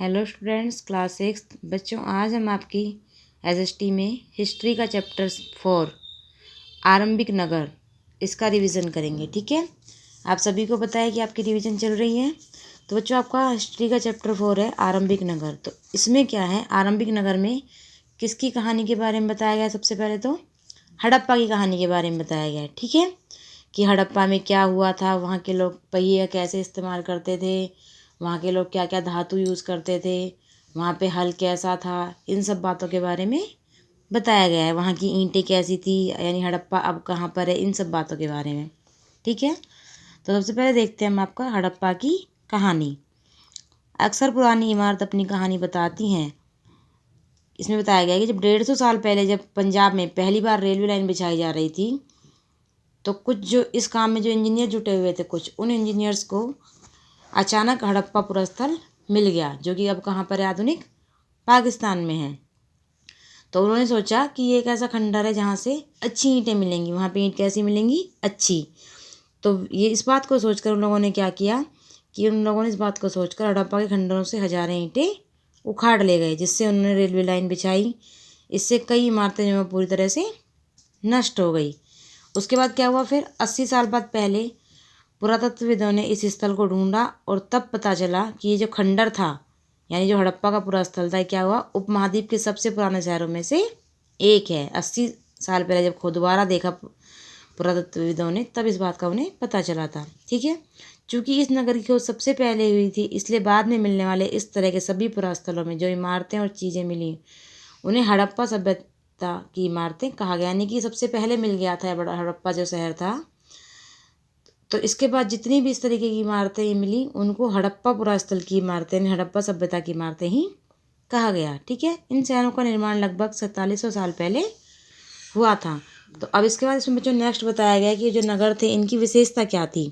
Hello students, class 6 बच्चों, आज हम आपकी एसएसटी में हिस्ट्री का चैप्टर 4 आरंभिक नगर इसका रिवीजन करेंगे। ठीक है, आप सभी को पता है कि आपकी रिवीजन चल रही है। तो बच्चों, आपका हिस्ट्री का चैप्टर 4 है आरंभिक नगर। तो इसमें क्या है, आरंभिक नगर में किसकी कहानी के बारे में बताया गया है? सबसे पहले तो हड़प्पा की कहानी के बारे में बताया गया है। ठीक है, कि हड़प्पा में क्या हुआ था, वहाँ के लोग पहिए कैसे इस्तेमाल करते थे, वहाँ के लोग क्या क्या धातु यूज़ करते थे, वहाँ पे हल कैसा था, इन सब बातों के बारे में बताया गया है। वहाँ की ईंटें कैसी थी, यानी हड़प्पा अब कहाँ पर है, इन सब बातों के बारे में। ठीक है, तो सबसे पहले देखते हैं हम आपका हड़प्पा की कहानी। अक्सर पुरानी इमारत अपनी कहानी बताती हैं। इसमें बताया गया है कि जब 150 साल पहले जब पंजाब में पहली बार रेलवे लाइन बिछाई जा रही थी, तो कुछ जो इस काम में जो इंजीनियर जुटे हुए थे, कुछ उन इंजीनियर्स को अचानक हड़प्पा पुरस्थल मिल गया, जो कि अब कहाँ पर है, आधुनिक पाकिस्तान में है। तो उन्होंने सोचा कि ये एक ऐसा खंडर है जहाँ से अच्छी ईंटें मिलेंगी। वहाँ पे ईंट कैसी मिलेंगी? अच्छी। तो ये इस बात को सोचकर उन लोगों ने क्या किया कि उन लोगों ने इस बात को सोचकर हड़प्पा के खंडरों से हजारों ईंटें उखाड़ ले गए, जिससे उन्होंने रेलवे लाइन बिछाई। इससे कई इमारतें जो है पूरी तरह से नष्ट हो गई। उसके बाद क्या हुआ, फिर 80 साल बाद पहले पुरातत्वविदों ने इस स्थल को ढूंढा और तब पता चला कि ये जो खंडर था, यानी जो हड़प्पा का पूरा स्थल था, क्या हुआ, उपमहाद्वीप के सबसे पुराने शहरों में से एक है। 80 साल पहले जब दोबारा देखा पुरातत्वविदों ने, तब इस बात का उन्हें पता चला था। ठीक है, चूँकि इस नगर की खोज सबसे पहले हुई थी, इसलिए बाद में मिलने वाले इस तरह के सभी पुरास्थलों में जो इमारतें और चीज़ें मिली, उन्हें हड़प्पा सभ्यता की इमारतें कहा गया। यानी कि सबसे पहले मिल गया था बड़ा हड़प्पा जो शहर था। तो इसके बाद जितनी भी इस तरीके की इमारतें मिली, उनको हड़प्पा पुरास्थल की इमारतें, हड़प्पा सभ्यता की इमारतें ही कहा गया। ठीक है, इन शहरों का निर्माण लगभग 4700 साल पहले हुआ था। तो अब इसके बाद इसमें बच्चों नेक्स्ट बताया गया कि ये जो नगर थे, इनकी विशेषता क्या थी।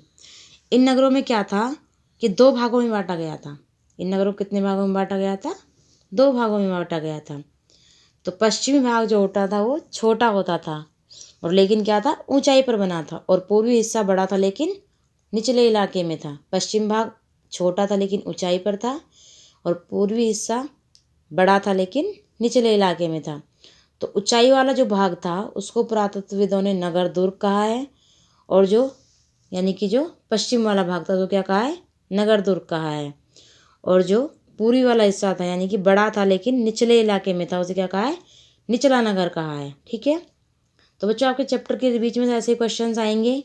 इन नगरों में क्या था कि 2 भागों में बांटा गया था। इन नगरों को कितने भागों में बांटा गया था? 2 भागों में बांटा गया था। तो पश्चिमी भाग जो होता था वो छोटा होता था, और लेकिन क्या था, ऊंचाई पर बना था। और पूर्वी हिस्सा बड़ा था लेकिन निचले इलाके में था। पश्चिम भाग छोटा था लेकिन ऊंचाई पर था, और पूर्वी हिस्सा बड़ा था लेकिन निचले इलाके में था। तो ऊंचाई वाला जो भाग था उसको पुरातत्वविदों ने नगर दुर्ग कहा है, और जो यानी कि जो पश्चिम वाला भाग था तो क्या कहा है, नगर दुर्ग कहा है। और जो पूर्वी वाला हिस्सा था, यानी कि बड़ा था लेकिन निचले इलाके में था, उसे क्या कहा है, निचला नगर कहा है। ठीक है, तो बच्चों आपके चैप्टर के बीच में ऐसे क्वेश्चंस आएंगे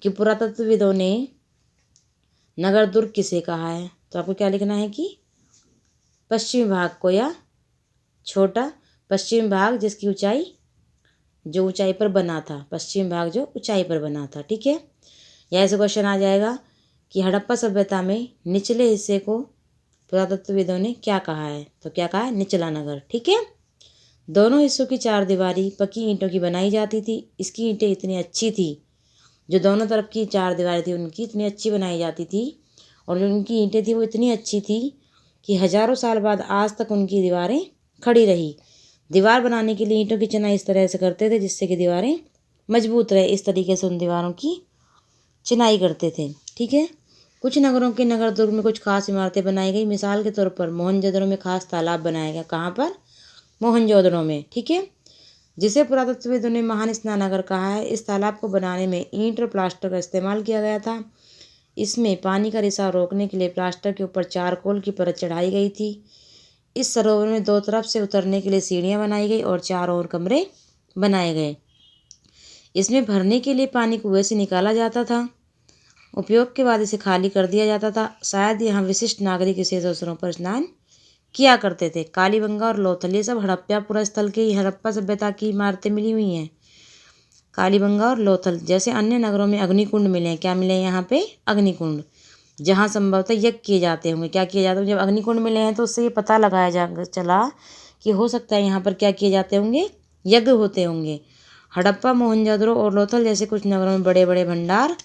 कि पुरातत्वविदों ने नगर दुर्ग किसे कहा है। तो आपको क्या लिखना है कि पश्चिमी भाग को, या छोटा पश्चिमी भाग जिसकी ऊंचाई, जो ऊंचाई पर बना था, पश्चिमी भाग जो ऊंचाई पर बना था। ठीक है, या ऐसे क्वेश्चन आ जाएगा कि हड़प्पा सभ्यता में निचले हिस्से को पुरातत्वविदों ने क्या कहा है। तो क्या कहा है, निचला नगर। ठीक है, दोनों हिस्सों की 4 दीवारी पक्की ईंटों की बनाई जाती थी। इसकी ईंटें इतनी अच्छी थी, जो दोनों तरफ की 4 दीवारें थी उनकी इतनी अच्छी बनाई जाती थी, और जो उनकी ईंटें थी वो इतनी अच्छी थी कि हजारों साल बाद आज तक उनकी दीवारें खड़ी रही। दीवार बनाने के लिए ईंटों की चिनाई इस तरह से करते थे जिससे कि दीवारें मजबूत रहे। इस तरीके से उन दीवारों की चिनाई करते थे। ठीक है, कुछ नगरों के नगर दुर्ग में कुछ खास इमारतें बनाई गई। मिसाल के तौर पर मोहनजोदड़ो में खास तालाब बनाया गया। कहाँ पर? मोहनजोदड़ो में। ठीक है, जिसे पुरातत्वविदों ने महान स्नानागार कहा है। इस तालाब को बनाने में ईंट और प्लास्टर का इस्तेमाल किया गया था। इसमें पानी का रिसाव रोकने के लिए प्लास्टर के ऊपर चारकोल की परत चढ़ाई गई थी। इस सरोवर में 2 तरफ से उतरने के लिए सीढ़ियाँ बनाई गई और 4 और कमरे बनाए गए। इसमें भरने के लिए पानी कुएं से निकाला जाता था। उपयोग के बाद इसे खाली कर दिया जाता था। शायद यहाँ विशिष्ट नागरिक विशेष अवसरों पर स्नान किया करते थे। कालीबंगा और लोथल, ये सब हड़प्पा स्थल की, हड़प्पा सभ्यता की इमारतें मिली हुई हैं। कालीबंगा और लोथल जैसे अन्य नगरों में अग्निकुंड मिले हैं। क्या मिले हैं यहाँ पे? अग्निकुंड, जहाँ संभवतः यज्ञ किए जाते होंगे। क्या किए जाते होंगे? जब अग्निकुंड मिले हैं तो उससे ये पता लगाया जा चला कि हो सकता है यहाँ पर क्या किए जाते होंगे, यज्ञ होते होंगे। हड़प्पा, मोहनजोदड़ो और लोथल जैसे कुछ नगरों में बड़े बड़े भंडार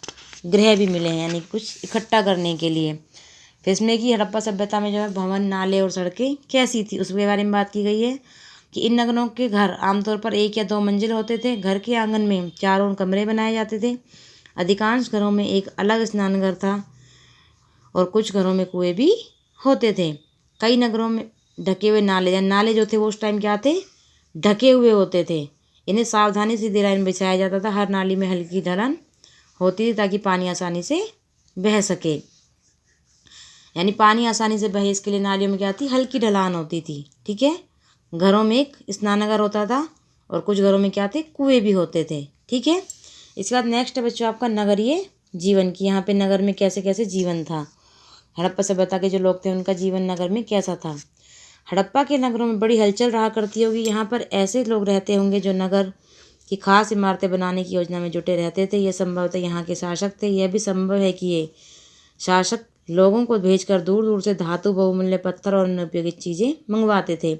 गृह भी मिले हैं, यानी कुछ इकट्ठा करने के लिए। फिर इसमें कि हड़प्पा सभ्यता में जो है भवन, नाले और सड़कें कैसी थी, उसके बारे में बात की गई है कि इन नगरों के घर आमतौर पर 1 या 2 मंजिल होते थे। घर के आंगन में 4 और कमरे बनाए जाते थे। अधिकांश घरों में एक अलग स्नानघर था और कुछ घरों में कुएं भी होते थे। कई नगरों में ढके हुए नाले, नाले जो थे वो उस टाइम क्या थे, ढके हुए होते थे। इन्हें सावधानी से सीधी लाइन बिछाया जाता था। हर नाली में हल्की ढलान होती थी ताकि पानी आसानी से बह सके, यानी पानी आसानी से बहे इसके लिए नालियों में क्या थी, हल्की ढलान होती थी। ठीक है। घरों में एक स्नानागार होता था और कुछ घरों में क्या थे, कुएं भी होते थे। ठीक है। इसके बाद नेक्स्ट है बच्चों आपका नगरीय जीवन की। यहाँ पे नगर में कैसे कैसे जीवन था। हड़प्पा सभ्यता के जो लोग थे उनका जीवन नगर में कैसा था। हड़प्पा के नगरों में बड़ी हलचल रहा करती होगी। यहाँ पर ऐसे लोग रहते होंगे जो नगर की खास इमारतें बनाने की योजना में जुटे रहते थे। यह संभवतः यहाँ के शासक थे। यह भी संभव है कि ये शासक लोगों को भेजकर दूर दूर से धातु, बहुमूल्य पत्थर और अन्य उपयोगी चीज़ें मंगवाते थे।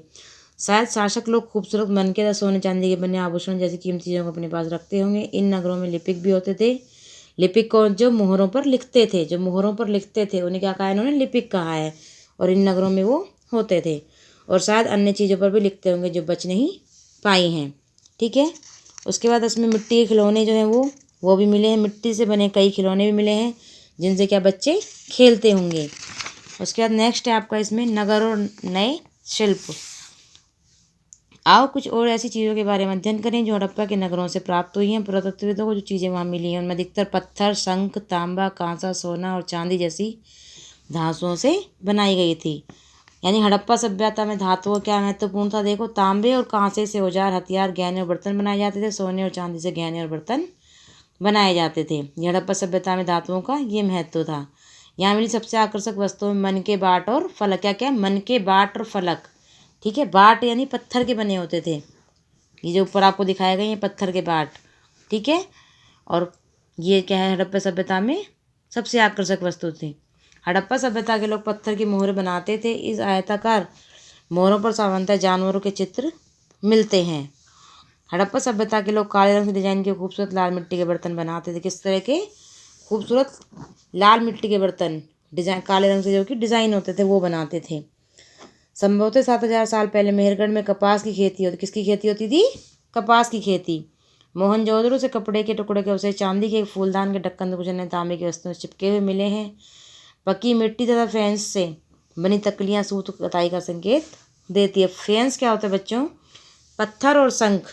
शायद शासक लोग खूबसूरत मनके या सोने चांदी के बने आभूषण जैसी कीमती चीज़ों को अपने पास रखते होंगे। इन नगरों में लिपिक भी होते थे। लिपिक को जो मोहरों पर लिखते थे, जो मोहरों पर लिखते थे उन्हें क्या कहा है, इन्होंने लिपिक कहा है। और इन नगरों में वो होते थे और शायद अन्य चीज़ों पर भी लिखते होंगे जो बच नहीं पाई हैं। ठीक है। उसके बाद इसमें मिट्टी के खिलौने जो हैं वो भी मिले हैं। मिट्टी से बने कई खिलौने भी मिले हैं जिनसे क्या बच्चे खेलते होंगे। उसके बाद नेक्स्ट है आपका इसमें नगर और नए शिल्प। आओ कुछ और ऐसी चीज़ों के बारे में अध्ययन करें जो हड़प्पा के नगरों से प्राप्त हुई हैं। पुरातत्वविदों को जो चीज़ें वहाँ मिली हैं उनमें अधिकतर पत्थर, शंख, तांबा, कांसा, सोना और चांदी जैसी धातुओं से बनाई गई थी। यानी हड़प्पा सभ्यता में धातुओं क्या महत्वपूर्ण था, देखो, तांबे और कांसे से औजार, हथियार, गहने और बर्तन बनाए जाते थे। सोने और चांदी से गहने और बर्तन बनाए जाते थे। ये हड़प्पा सभ्यता में धातुओं का ये महत्व था। यहाँ मिली सबसे आकर्षक वस्तुओं में मन के बाट और फलक। क्या क्या, मन के बाट और फलक। ठीक है। बाट यानी पत्थर के बने होते थे। ये जो ऊपर आपको दिखाए गए ये पत्थर के बाट। ठीक है। और ये क्या है, हड़प्पा सभ्यता में सबसे आकर्षक वस्तु थी। हड़प्पा सभ्यता के लोग पत्थर की मोहर बनाते थे। इस आयताकार मोहरों पर सामान्यतः जानवरों के चित्र मिलते हैं। हड़प्पा सभ्यता के लोग काले रंग से डिजाइन के खूबसूरत लाल मिट्टी के बर्तन बनाते थे। किस तरह के खूबसूरत लाल मिट्टी के बर्तन, डिजाइन काले रंग से जो कि डिजाइन होते थे वो बनाते थे। संभवतः 7000 साल पहले मेहरगढ़ में कपास की खेती होती। किसकी खेती होती थी, कपास की खेती। मोहनजोदड़ो से कपड़े के टुकड़े के अवशेष, चांदी के फूलदान के ढक्कन, कुछ अन्य तांबे की वस्तुएं चिपके हुए मिले हैं। पक्की मिट्टी तथा फेंस से बनी तकलियां सूत कताई का संकेत देती है। फेंस क्या होता है बच्चों, पत्थर और शंख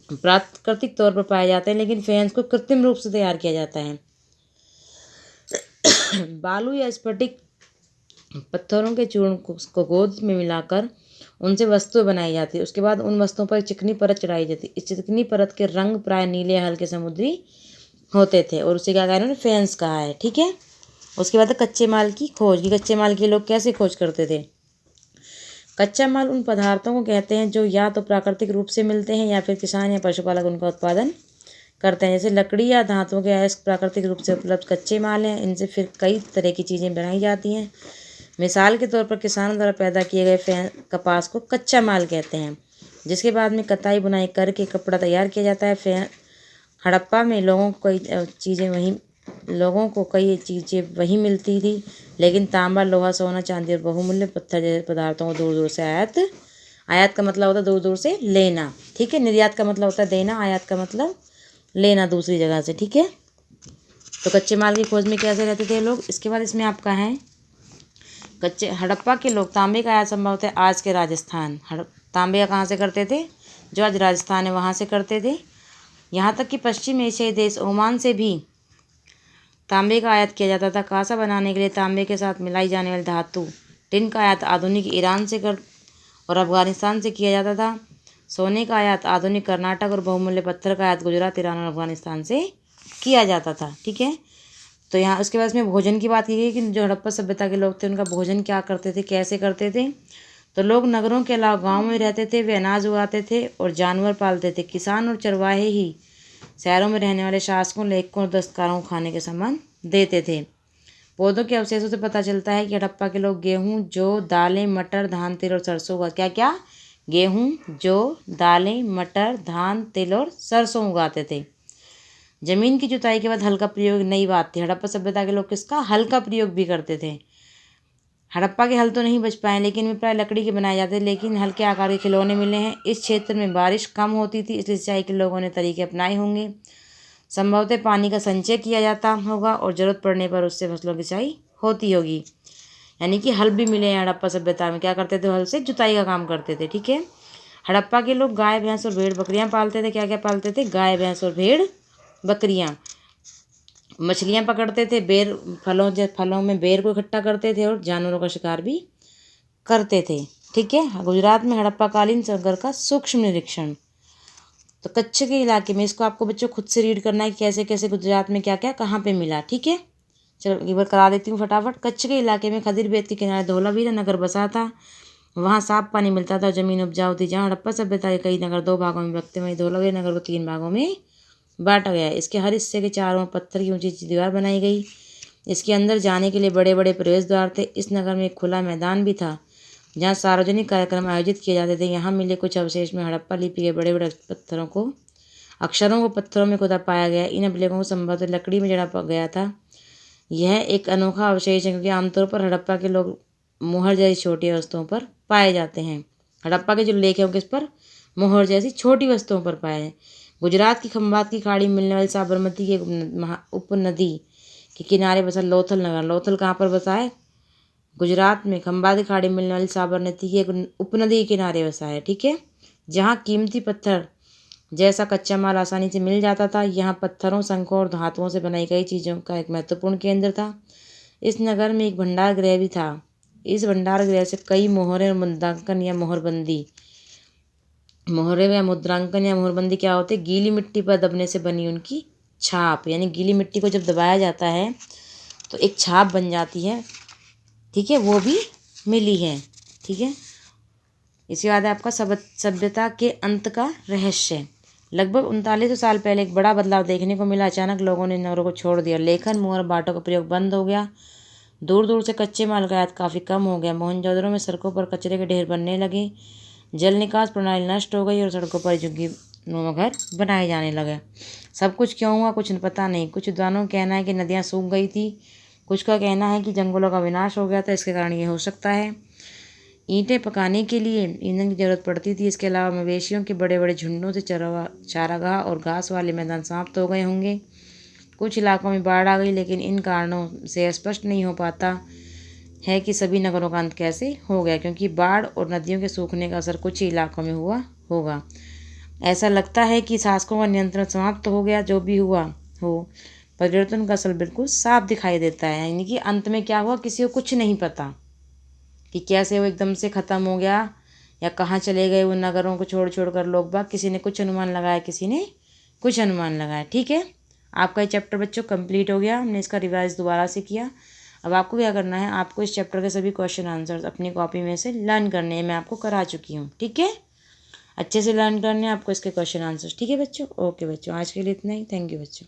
प्राकृतिक तौर पर पाए जाते हैं, लेकिन फेंस को कृत्रिम रूप से तैयार किया जाता है। बालू या स्फटिक पत्थरों के चूर्ण को गोंद में मिलाकर उनसे वस्तुएं बनाई जाती है। उसके बाद उन वस्तुओं पर चिकनी परत चढ़ाई जाती है। इस चिकनी परत के रंग प्राय नीले हल्के समुद्री होते थे और उसे क्या कहा इन्होंने, फेंस कहा है। ठीक है। उसके बाद कच्चे माल की खोज की। कच्चे माल के लोग कैसे खोज करते थे। कच्चा माल उन पदार्थों को कहते हैं जो या तो प्राकृतिक रूप से मिलते हैं या फिर किसान या पशुपालक उनका उत्पादन करते हैं। जैसे लकड़ी या धातुओं के अयस्क प्राकृतिक रूप से उपलब्ध कच्चे माल हैं। इनसे फिर कई तरह की चीज़ें बनाई जाती हैं। मिसाल के तौर पर किसानों द्वारा पैदा किए गए कपास को कच्चा माल कहते हैं, जिसके बाद में कताई बुनाई करके कपड़ा तैयार किया जाता है। हड़प्पा में लोगों को कई चीज़ें वहीं मिलती थी, लेकिन तांबा, लोहा, सोना, चांदी और बहुमूल्य पत्थर जैसे पदार्थों को दूर दूर से आयात का मतलब होता है दूर दूर से लेना। ठीक है। निर्यात का मतलब होता है देना, आयात का मतलब लेना दूसरी जगह से। ठीक है। तो कच्चे माल की खोज में कैसे रहते थे लोग। इसके बाद इसमें आपका है हड़प्पा के लोग तांबे का आयात संभवतः आज के राजस्थान, तांबे का कहाँ से करते थे, जो आज राजस्थान है वहाँ से करते थे। यहाँ तक कि पश्चिम एशियाई देश ओमान से भी तांबे का आयात किया जाता था। कांसा बनाने के लिए तांबे के साथ मिलाई जाने वाली धातु टिन का आयात आधुनिक ईरान से और अफगानिस्तान से किया जाता था। सोने का आयात आधुनिक कर्नाटक और बहुमूल्य पत्थर का आयात गुजरात, ईरान और अफगानिस्तान से किया जाता था। ठीक है। तो यहाँ उसके बाद इसमें भोजन की बात की गई कि जो हड़प्पा सभ्यता के लोग थे उनका भोजन क्या करते थे, कैसे करते थे। तो लोग नगरों के अलावा गाँव में रहते थे। वे अनाज उगाते थे और जानवर पालते थे। किसान और चरवाहे ही शहरों में रहने वाले शासकों, लेखकों और दस्तकारों को खाने के सामान देते थे। पौधों के अवशेषों से पता चलता है कि हड़प्पा के लोग गेहूँ, जौ, दालें, मटर, धान, तिल और सरसों का क्या क्या, गेहूँ, जौ, दालें, मटर, धान, तिल और सरसों उगाते थे। जमीन की जुताई के बाद हल का प्रयोग नई बात थी। हड़प्पा सभ्यता के लोग किसका, हल का प्रयोग भी करते थे। हड़प्पा के हल तो नहीं बच पाए, लेकिन वे प्राय लकड़ी के बनाए जाते थे, लेकिन हल्के आकार के खिलौने मिले हैं। इस क्षेत्र में बारिश कम होती थी, इसलिए सिंचाई के लोगों ने तरीके अपनाए होंगे। संभवतः पानी का संचय किया जाता होगा और ज़रूरत पड़ने पर उससे फसलों की सिंचाई होती होगी। यानी कि हल भी मिले हैं हड़प्पा सभ्यता में। क्या करते थे, हल से जुताई का काम करते थे। ठीक है, हड़प्पा के लोग गाय भैंस और भेड़ बकरियां पालते थे। क्या क्या पालते थे, गाय भैंस और भेड़ बकरियां। मछलियां पकड़ते थे, फलों में बेर को इकट्ठा करते थे और जानवरों का शिकार भी करते थे। ठीक है, गुजरात में हड़प्पाकालीन नगर का सूक्ष्म निरीक्षण। तो कच्छ के इलाके में, इसको आपको बच्चों खुद से रीड करना है कि कैसे कैसे गुजरात में क्या क्या कहाँ पे मिला। ठीक है, चलो एक बार करा देती हूँ फटाफट। कच्छ के इलाके में खदिर बेत के किनारे धौलावीरा नगर बसा था। वहाँ साफ पानी मिलता था, जमीन उपजाऊ थी। जहाँ हड़प्पा सभ्यता के कई नगर 2 भागों में विभक्त, वहीं धौलावीरा नगर को 3 भागों में बांटा गया है। इसके हर हिस्से के चारों ओर पत्थर की ऊंची दीवार बनाई गई। इसके अंदर जाने के लिए बड़े बड़े प्रवेश द्वार थे। इस नगर में एक खुला मैदान भी था जहाँ सार्वजनिक कार्यक्रम आयोजित किए जाते थे। यहाँ मिले कुछ अवशेष में हड़प्पा लिपि के बड़े बड़े अक्षरों को पत्थरों में खुदा पाया गया। इन अभिलेखों को संभवतः लकड़ी में जड़ा गया था। यह एक अनोखा अवशेष है क्योंकि आमतौर पर हड़प्पा के लोग मोहर जैसी छोटी वस्तुओं पर पाए जाते हैं। हड़प्पा के जो लेख हैं वो किस पर, मोहर जैसी छोटी वस्तुओं पर पाए हैं। गुजरात की खंभात की खाड़ी में मिलने वाली साबरमती की उपनदी के किनारे बसा लोथल नगर। लोथल कहाँ पर बसा है, गुजरात में खंभात की खाड़ी में मिलने वाली साबरमती की एक उपनदी के किनारे बसा है। ठीक है, जहाँ कीमती पत्थर जैसा कच्चा माल आसानी से मिल जाता था। यहाँ पत्थरों, शंखों और धातुओं से बनाई गई चीज़ों का एक महत्वपूर्ण केंद्र था। इस नगर में एक भंडार गृह भी था। इस भंडार गृह से कई मोहरें और मुद्रांकन या मोहरबंदी, मोहरे या मुद्रांकन या मोहरबंदी क्या होते, गीली मिट्टी पर दबने से बनी उनकी छाप, यानी गीली मिट्टी को जब दबाया जाता है तो एक छाप बन जाती है। ठीक है, वो भी मिली है। ठीक है, इसके बाद है आपका सभ्यता के अंत का रहस्य। लगभग 3900 साल पहले एक बड़ा बदलाव देखने को मिला। अचानक लोगों ने नगरों को छोड़ दिया। लेखन, मुहर, बाटों का प्रयोग बंद हो गया। दूर दूर से कच्चे माल का आयात काफ़ी कम हो गया। मोहनजोदड़ो में सड़कों पर कचरे के ढेर बनने लगे। जल निकास प्रणाली नष्ट हो गई और सड़कों पर झुग्गीनुमा घर बनाए जाने लगे। सब कुछ क्यों हुआ, कुछ पता नहीं। कुछ विद्वानों का कहना है कि नदियाँ सूख गई थी। कुछ का कहना है कि जंगलों का विनाश हो गया था, इसके कारण ये हो सकता है। ईंटें पकाने के लिए ईंधन की जरूरत पड़ती थी। इसके अलावा मवेशियों के बड़े बड़े झुंडों से चारागाह और घास वाले मैदान समाप्त हो गए होंगे। कुछ इलाकों में बाढ़ आ गई, लेकिन इन कारणों से स्पष्ट नहीं हो पाता है कि सभी नगरों का अंत कैसे हो गया, क्योंकि बाढ़ और नदियों के सूखने का असर कुछ ही इलाकों में हुआ होगा। ऐसा लगता है कि शासकों का नियंत्रण समाप्त हो गया। जो भी हुआ हो, परिवर्तन का असर बिल्कुल साफ दिखाई देता है। यानी कि अंत में क्या हुआ, किसी को कुछ नहीं पता कि कैसे वो एकदम से ख़त्म हो गया या कहाँ चले गए वो नगरों को छोड़ छोड़ कर लोग बाग। किसी ने कुछ अनुमान लगाया, किसी ने कुछ अनुमान लगाया। ठीक है, आपका ये चैप्टर बच्चों कंप्लीट हो गया। हमने इसका रिवाइज दोबारा से किया। अब आपको क्या करना है, आपको इस चैप्टर के सभी क्वेश्चन आंसर्स अपनी कॉपी में से लर्न करने हैं। मैं आपको करा चुकी हूँ। ठीक है, अच्छे से लर्न करने हैं आपको इसके क्वेश्चन आंसर्स। ठीक है बच्चों, ओके बच्चों, आज के लिए इतना ही। थैंक यू बच्चों।